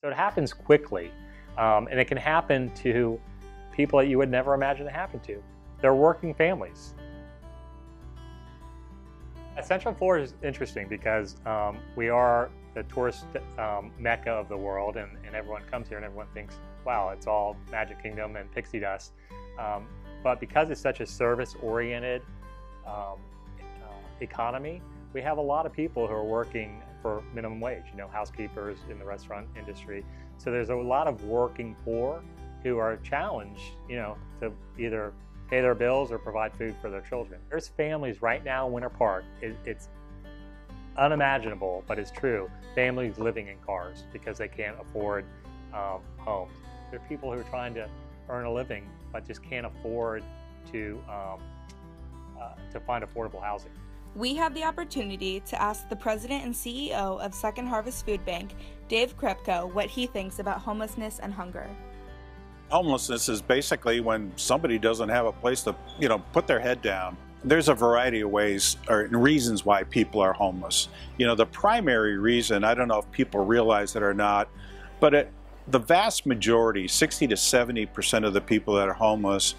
So it happens quickly, and it can happen to people that you would never imagine it happen to. They're working families. Central Florida is interesting because we are the tourist mecca of the world, and everyone comes here and everyone thinks, wow, it's all Magic Kingdom and pixie dust. But because it's such a service-oriented economy, we have a lot of people who are working for minimum wage, housekeepers in the restaurant industry. So there's a lot of working poor who are challenged, to either pay their bills or provide food for their children. There's families right now in Winter Park, it's unimaginable, but it's true, families living in cars because they can't afford homes. There are people who are trying to earn a living but just can't afford to find affordable housing. We had the opportunity to ask the president and CEO of Second Harvest Food Bank, Dave Krepko, what he thinks about homelessness and hunger. Homelessness is basically when somebody doesn't have a place to, put their head down. There's a variety of ways or reasons why people are homeless. The primary reason, I don't know if people realize it or not, but the vast majority, 60 to 70% of the people that are homeless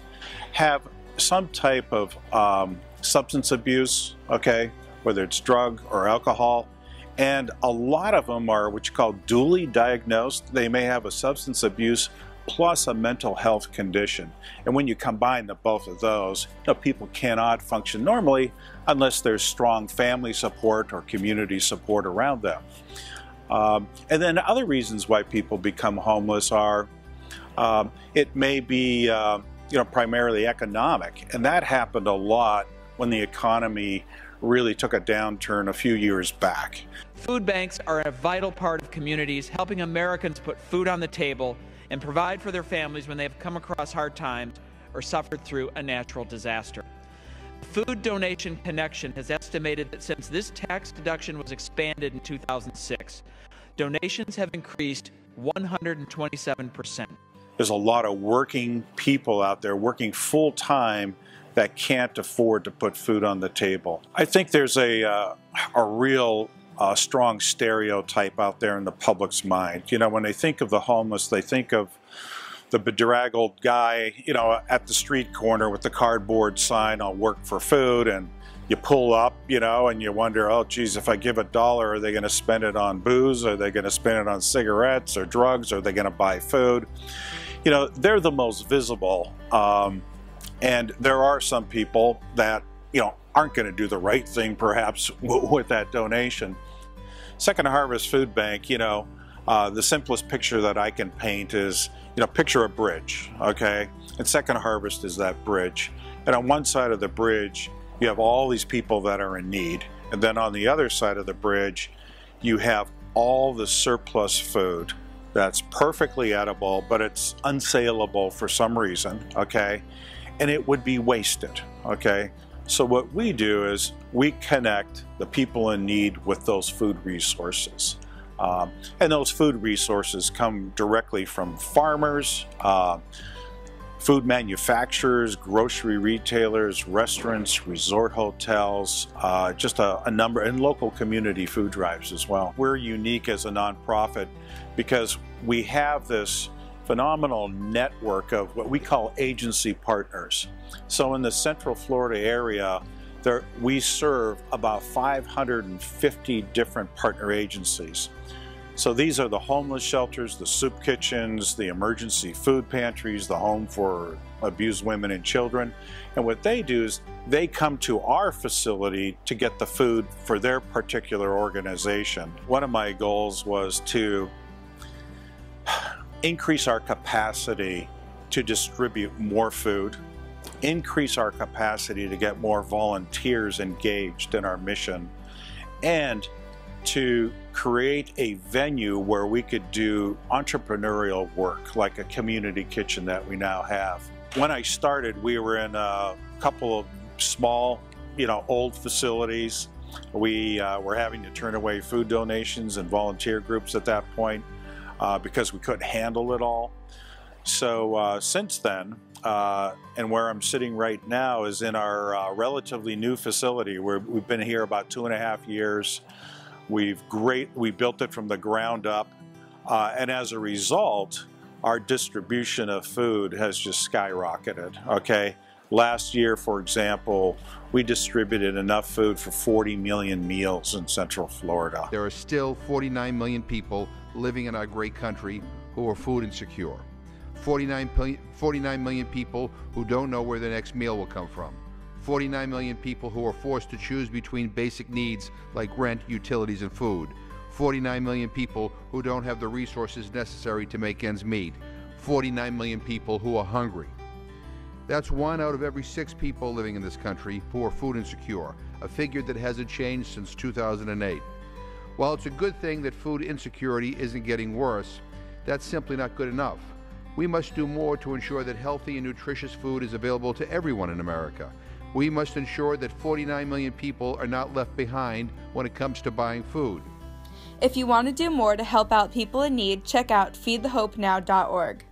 have some type of substance abuse, whether it's drug or alcohol. And a lot of them are what you call dually diagnosed. They may have a substance abuse plus a mental health condition. And when you combine both of those, people cannot function normally unless there's strong family support or community support around them. And then other reasons why people become homeless are, it may be primarily economic, and that happened a lot when the economy really took a downturn a few years back. Food banks are a vital part of communities, helping Americans put food on the table and provide for their families when they have come across hard times or suffered through a natural disaster. Food Donation Connection has estimated that since this tax deduction was expanded in 2006, donations have increased 127%. There's a lot of working people out there working full-time that can't afford to put food on the table. I think there's a real strong stereotype out there in the public's mind. When they think of the homeless, they think of the bedraggled guy, at the street corner with the cardboard sign, "I'll work for food," and you pull up, and you wonder, oh geez, if I give $1, are they going to spend it on booze? Are they going to spend it on cigarettes or drugs? Are they going to buy food? They're the most visible. And there are some people that, aren't going to do the right thing, perhaps, with that donation. Second Harvest Food Bank, the simplest picture that I can paint is, picture a bridge, And Second Harvest is that bridge. And on one side of the bridge, you have all these people that are in need. And then on the other side of the bridge, you have all the surplus food that's perfectly edible, but it's unsaleable for some reason, And it would be wasted, So what we do is we connect the people in need with those food resources. And those food resources come directly from farmers, food manufacturers, grocery retailers, restaurants, resort hotels, just a number, and local community food drives as well. We're unique as a nonprofit because we have this phenomenal network of what we call agency partners. So in the Central Florida area, we serve about 550 different partner agencies. So these are the homeless shelters, the soup kitchens, the emergency food pantries, the home for abused women and children. And what they do is they come to our facility to get the food for their particular organization. One of my goals was to increase our capacity to distribute more food, increase our capacity to get more volunteers engaged in our mission, and to create a venue where we could do entrepreneurial work like a community kitchen that we now have. When I started, we were in a couple of small, old facilities. We were having to turn away food donations and volunteer groups at that point because we couldn't handle it all. So since then, and where I'm sitting right now is in our relatively new facility where we've been here about 2.5 years. We built it from the ground up. And as a result, our distribution of food has just skyrocketed, okay? Last year, for example, we distributed enough food for 40 million meals in Central Florida. There are still 49 million people living in our great country who are food insecure. 49 million people who don't know where their next meal will come from. 49 million people who are forced to choose between basic needs like rent, utilities, and food. 49 million people who don't have the resources necessary to make ends meet. 49 million people who are hungry. That's 1 out of every 6 people living in this country who are food insecure, a figure that hasn't changed since 2008. While it's a good thing that food insecurity isn't getting worse, that's simply not good enough. We must do more to ensure that healthy and nutritious food is available to everyone in America. We must ensure that 49 million people are not left behind when it comes to buying food. If you want to do more to help out people in need, check out feedthehopenow.org.